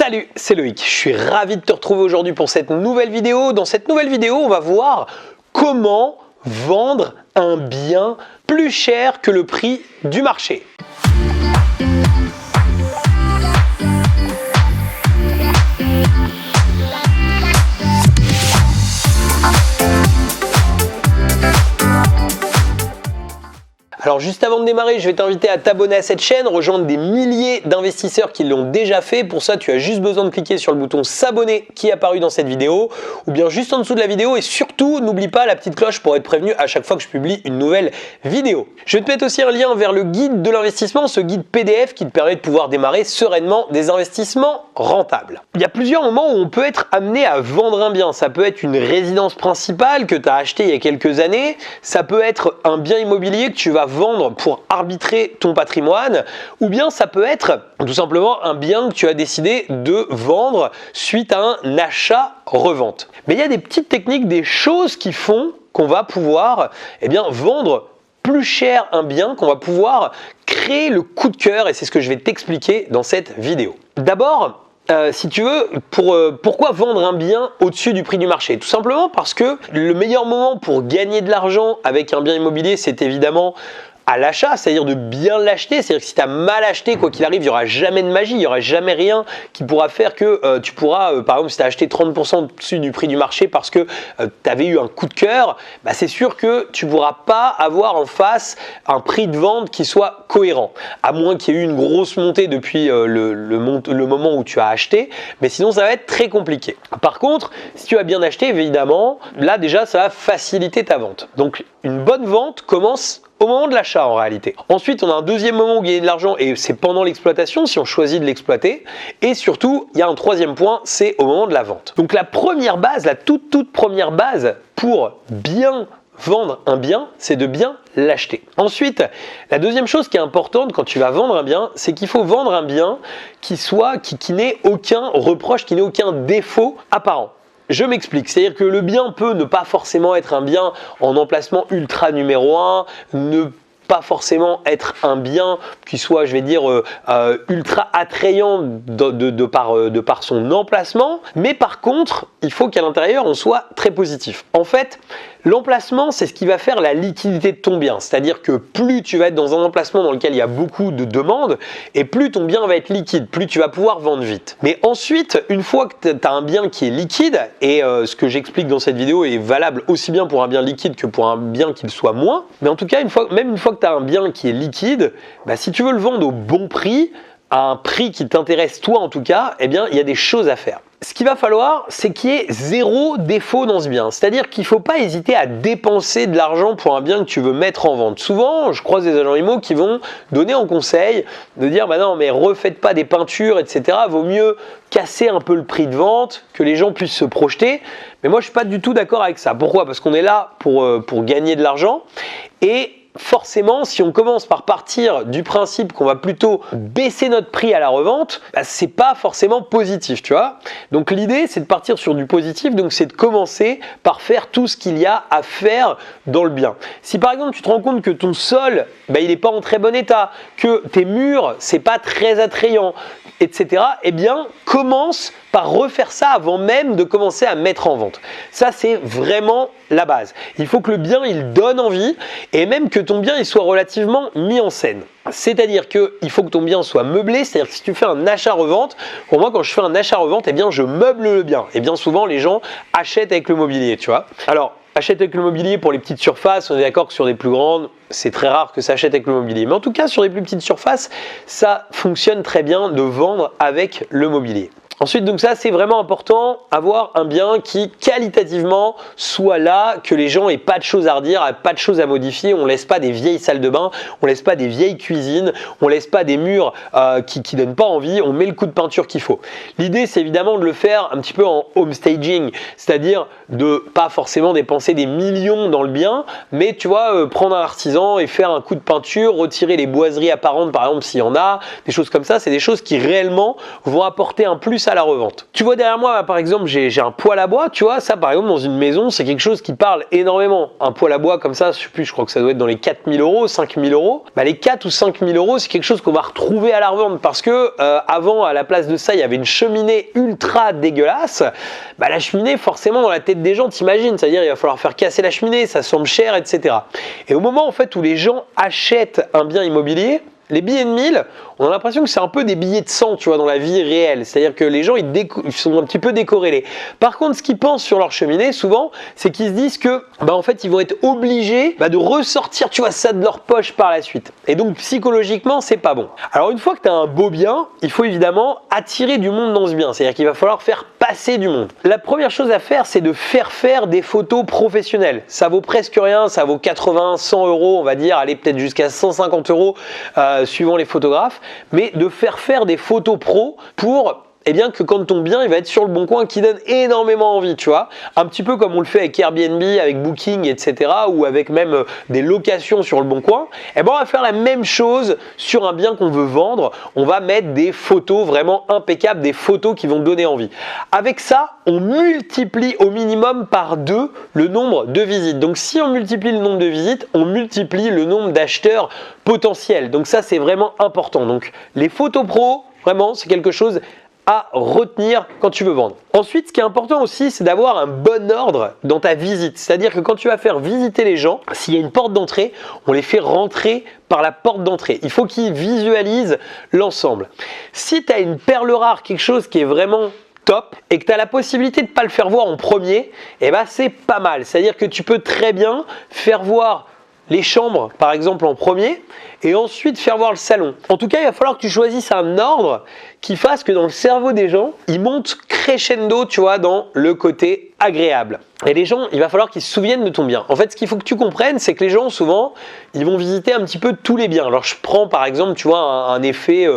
Salut, c'est Loïc, je suis ravi de te retrouver aujourd'hui pour cette nouvelle vidéo. Dans cette nouvelle vidéo, on va voir comment vendre un bien plus cher que le prix du marché. Alors juste avant de démarrer, je vais t'inviter à t'abonner à cette chaîne, rejoindre des milliers d'investisseurs qui l'ont déjà fait. Pour ça, tu as juste besoin de cliquer sur le bouton s'abonner qui est apparu dans cette vidéo ou bien juste en dessous de la vidéo, et surtout, n'oublie pas la petite cloche pour être prévenu à chaque fois que je publie une nouvelle vidéo. Je vais te mettre aussi un lien vers le guide de l'investissement, ce guide PDF qui te permet de pouvoir démarrer sereinement des investissements rentables. Il y a plusieurs moments où on peut être amené à vendre un bien. Ça peut être une résidence principale que tu as achetée il y a quelques années, ça peut être un bien immobilier que tu vas vendre pour arbitrer ton patrimoine, ou bien ça peut être tout simplement un bien que tu as décidé de vendre suite à un achat-revente. Mais il y a des petites techniques, des choses qui font qu'on va pouvoir vendre plus cher un bien, qu'on va pouvoir créer le coup de cœur, et c'est ce que je vais t'expliquer dans cette vidéo. D'abord, si tu veux, pourquoi vendre un bien au-dessus du prix du marché? Tout simplement parce que le meilleur moment pour gagner de l'argent avec un bien immobilier, c'est évidemment à l'achat, c'est-à-dire de bien l'acheter. C'est-à-dire que si tu as mal acheté, quoi qu'il arrive, il n'y aura jamais de magie, il n'y aura jamais rien qui pourra faire que tu pourras, par exemple, si tu as acheté 30% au-dessus du prix du marché parce que tu avais eu un coup de cœur, c'est sûr que tu ne pourras pas avoir en face un prix de vente qui soit cohérent, à moins qu'il y ait eu une grosse montée depuis le moment où tu as acheté, mais sinon ça va être très compliqué. Par contre, si tu as bien acheté, évidemment, là déjà ça va faciliter ta vente. Donc une bonne vente commence au moment de l'achat en réalité. Ensuite, on a un deuxième moment où gagner de l'argent, et c'est pendant l'exploitation si on choisit de l'exploiter. Et surtout, il y a un troisième point, c'est au moment de la vente. Donc la première base, la toute première base pour bien vendre un bien, c'est de bien l'acheter. Ensuite, la deuxième chose qui est importante quand tu vas vendre un bien, c'est qu'il faut vendre un bien qui n'ait aucun reproche, qui n'ait aucun défaut apparent. Je m'explique, c'est-à-dire que le bien peut ne pas forcément être un bien en emplacement ultra numéro 1, ne pas forcément être un bien qui soit, je vais dire, ultra attrayant de par son emplacement, mais par contre, il faut qu'à l'intérieur, on soit très positif. En fait, l'emplacement, c'est ce qui va faire la liquidité de ton bien, c'est-à-dire que plus tu vas être dans un emplacement dans lequel il y a beaucoup de demandes, et plus ton bien va être liquide, plus tu vas pouvoir vendre vite. Mais ensuite, une fois que tu as un bien qui est liquide, et ce que j'explique dans cette vidéo est valable aussi bien pour un bien liquide que pour un bien qu'il soit moins, mais en tout cas, même une fois que tu as un bien qui est liquide, si tu veux le vendre au bon prix, à un prix qui t'intéresse toi en tout cas, il y a des choses à faire. Ce qu'il va falloir, c'est qu'il y ait zéro défaut dans ce bien. C'est-à-dire qu'il ne faut pas hésiter à dépenser de l'argent pour un bien que tu veux mettre en vente. Souvent, je croise des agents immo qui vont donner en conseil de dire non, mais refaites pas des peintures, etc. Vaut mieux casser un peu le prix de vente, que les gens puissent se projeter. Mais moi, je ne suis pas du tout d'accord avec ça. Pourquoi? Parce qu'on est là pour gagner de l'argent, et forcément, si on commence par partir du principe qu'on va plutôt baisser notre prix à la revente, c'est pas forcément positif, tu vois. Donc l'idée, c'est de partir sur du positif, donc c'est de commencer par faire tout ce qu'il y a à faire dans le bien. Si par exemple, tu te rends compte que ton sol, il n'est pas en très bon état, que tes murs, c'est pas très attrayant, etc., commence par refaire ça avant même de commencer à mettre en vente. Ça, c'est vraiment la base. Il faut que le bien, il donne envie, et même que ton bien, il soit relativement mis en scène. C'est-à-dire qu'il faut que ton bien soit meublé, c'est-à-dire que si tu fais un achat-revente, pour moi, quand je fais un achat-revente, je meuble le bien. Et bien souvent, les gens achètent avec le mobilier, tu vois. Alors, achète avec le mobilier pour les petites surfaces, on est d'accord que sur des plus grandes, c'est très rare que ça achète avec le mobilier. Mais en tout cas, sur les plus petites surfaces, ça fonctionne très bien de vendre avec le mobilier. Ensuite, donc ça, c'est vraiment important, avoir un bien qui qualitativement soit là, que les gens aient pas de choses à redire, pas de choses à modifier. On laisse pas des vieilles salles de bain, on laisse pas des vieilles cuisines, on laisse pas des murs qui donnent pas envie, on met le coup de peinture qu'il faut. L'idée, c'est évidemment de le faire un petit peu en home staging, c'est-à-dire de pas forcément dépenser des millions dans le bien, mais tu vois, prendre un artisan et faire un coup de peinture, retirer les boiseries apparentes, par exemple, s'il y en a, des choses comme ça, c'est des choses qui réellement vont apporter un plus plus à la revente. Tu vois derrière moi, par exemple, j'ai un poêle à bois, tu vois, ça par exemple dans une maison, c'est quelque chose qui parle énormément. Un poêle à bois comme ça, je sais plus, je crois que ça doit être dans les 4 000 €, 5 000 €. Bah, les 4 ou 5 000 € c'est quelque chose qu'on va retrouver à la revente parce que avant, à la place de ça, il y avait une cheminée ultra dégueulasse. Bah, la cheminée, forcément, dans la tête des gens, t'imagines, c'est-à-dire il va falloir faire casser la cheminée, ça semble cher, etc. Et au moment en fait où les gens achètent un bien immobilier, les billets de 1000, on a l'impression que c'est un peu des billets de 100, tu vois, dans la vie réelle. C'est-à-dire que les gens, ils sont un petit peu décorrélés. Par contre, ce qu'ils pensent sur leur cheminée, souvent, c'est qu'ils se disent que, en fait, ils vont être obligés de ressortir, tu vois, ça de leur poche par la suite. Et donc, psychologiquement, c'est pas bon. Alors, une fois que tu as un beau bien, il faut évidemment attirer du monde dans ce bien. C'est-à-dire qu'il va falloir faire passer du monde. La première chose à faire, c'est de faire des photos professionnelles. Ça vaut presque rien, ça vaut 80, 100 €, on va dire, allez, peut-être jusqu'à 150 € suivant les photographes, mais de faire des photos pro pour que quand ton bien il va être sur le bon coin, qui donne énormément envie, tu vois, un petit peu comme on le fait avec Airbnb, avec Booking, etc., ou avec même des locations sur le bon coin. On va faire la même chose sur un bien qu'on veut vendre. On va mettre des photos vraiment impeccables, des photos qui vont donner envie. Avec ça, on multiplie au minimum par 2 le nombre de visites. Donc si on multiplie le nombre de visites, on multiplie le nombre d'acheteurs potentiels. Donc ça, c'est vraiment important. Donc les photos pro, vraiment, c'est quelque chose à retenir quand tu veux vendre. Ensuite, ce qui est important aussi, c'est d'avoir un bon ordre dans ta visite. C'est-à-dire que quand tu vas faire visiter les gens, s'il y a une porte d'entrée, on les fait rentrer par la porte d'entrée. Il faut qu'ils visualisent l'ensemble. Si tu as une perle rare, quelque chose qui est vraiment top et que tu as la possibilité de ne pas le faire voir en premier, c'est pas mal. C'est-à-dire que tu peux très bien faire voir les chambres par exemple en premier et ensuite faire voir le salon. En tout cas, il va falloir que tu choisisses un ordre qui fasse que dans le cerveau des gens, ils montent crescendo, tu vois, dans le côté agréable. Et les gens, il va falloir qu'ils se souviennent de ton bien. En fait, ce qu'il faut que tu comprennes, c'est que les gens, souvent, ils vont visiter un petit peu tous les biens. Alors, je prends par exemple, tu vois, un effet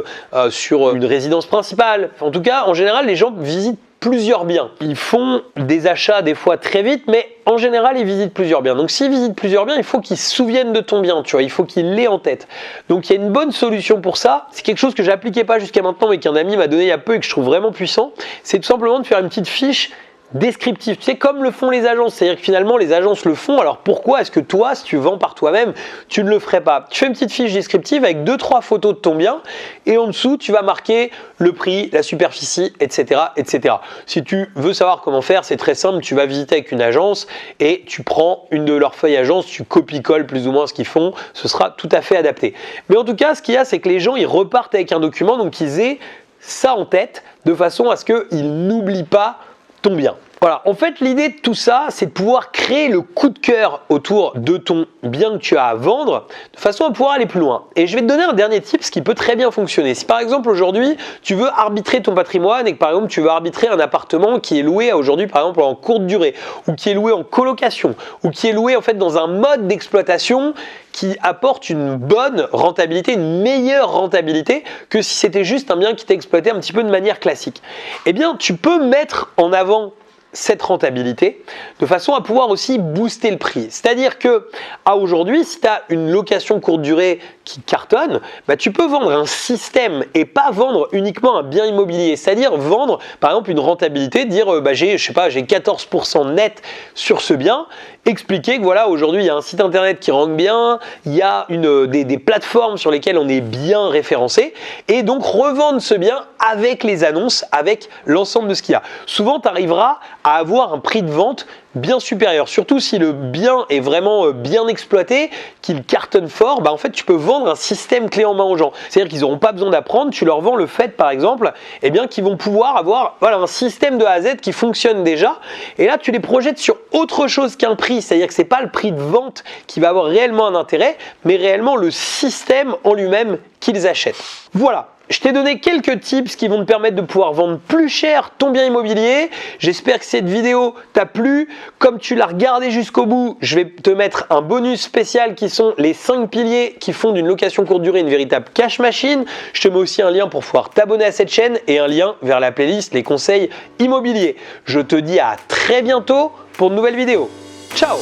sur une résidence principale. En tout cas, en général, les gens visitent plusieurs biens. Ils font des achats des fois très vite, mais en général, ils visitent plusieurs biens. Donc, s'ils visitent plusieurs biens, il faut qu'ils se souviennent de ton bien, tu vois, il faut qu'ils l'aient en tête. Donc, il y a une bonne solution pour ça. C'est quelque chose que j'appliquais pas jusqu'à maintenant, mais qu'un ami m'a donné il y a peu et que je trouve vraiment puissant. C'est tout simplement de faire une petite fiche descriptif, tu sais, comme le font les agences, c'est-à-dire que finalement les agences le font, alors pourquoi est-ce que toi, si tu vends par toi-même, tu ne le ferais pas? Tu fais une petite fiche descriptive avec 2-3 photos de ton bien et en dessous tu vas marquer le prix, la superficie, etc., etc. Si tu veux savoir comment faire, c'est très simple, tu vas visiter avec une agence et tu prends une de leurs feuilles agence, tu copies-colles plus ou moins ce qu'ils font, ce sera tout à fait adapté. Mais en tout cas, ce qu'il y a, c'est que les gens, ils repartent avec un document, donc ils aient ça en tête de façon à ce qu'ils n'oublient pas ton bien. Voilà, en fait l'idée de tout ça, c'est de pouvoir créer le coup de cœur autour de ton bien que tu as à vendre, de façon à pouvoir aller plus loin. Et je vais te donner un dernier tip, ce qui peut très bien fonctionner. Si par exemple aujourd'hui, tu veux arbitrer ton patrimoine et que par exemple tu veux arbitrer un appartement qui est loué aujourd'hui par exemple en courte durée, ou qui est loué en colocation, ou qui est loué en fait dans un mode d'exploitation qui apporte une bonne rentabilité, une meilleure rentabilité que si c'était juste un bien qui était exploité un petit peu de manière classique. Eh bien, tu peux mettre en avant cette rentabilité de façon à pouvoir aussi booster le prix. C'est-à-dire que à aujourd'hui, si tu as une location courte durée qui cartonne, tu peux vendre un système et pas vendre uniquement un bien immobilier. C'est-à-dire vendre par exemple une rentabilité, dire j'ai 14% net sur ce bien, expliquer que voilà, aujourd'hui il y a un site internet qui rank bien, il y a des plateformes sur lesquelles on est bien référencé et donc revendre ce bien avec les annonces, avec l'ensemble de ce qu'il y a. Souvent, tu arriveras à avoir un prix de vente bien supérieur, surtout si le bien est vraiment bien exploité, qu'il cartonne fort, en fait tu peux vendre un système clé en main aux gens. C'est-à-dire qu'ils n'auront pas besoin d'apprendre, tu leur vends le fait par exemple, qu'ils vont pouvoir avoir un système de A à Z qui fonctionne déjà et là tu les projettes sur autre chose qu'un prix, c'est-à-dire que c'est pas le prix de vente qui va avoir réellement un intérêt, mais réellement le système en lui-même qu'ils achètent. Voilà. Je t'ai donné quelques tips qui vont te permettre de pouvoir vendre plus cher ton bien immobilier. J'espère que cette vidéo t'a plu. Comme tu l'as regardé jusqu'au bout, je vais te mettre un bonus spécial qui sont les 5 piliers qui font d'une location courte durée une véritable cash machine. Je te mets aussi un lien pour pouvoir t'abonner à cette chaîne et un lien vers la playlist Les conseils immobiliers. Je te dis à très bientôt pour de nouvelles vidéos. Ciao!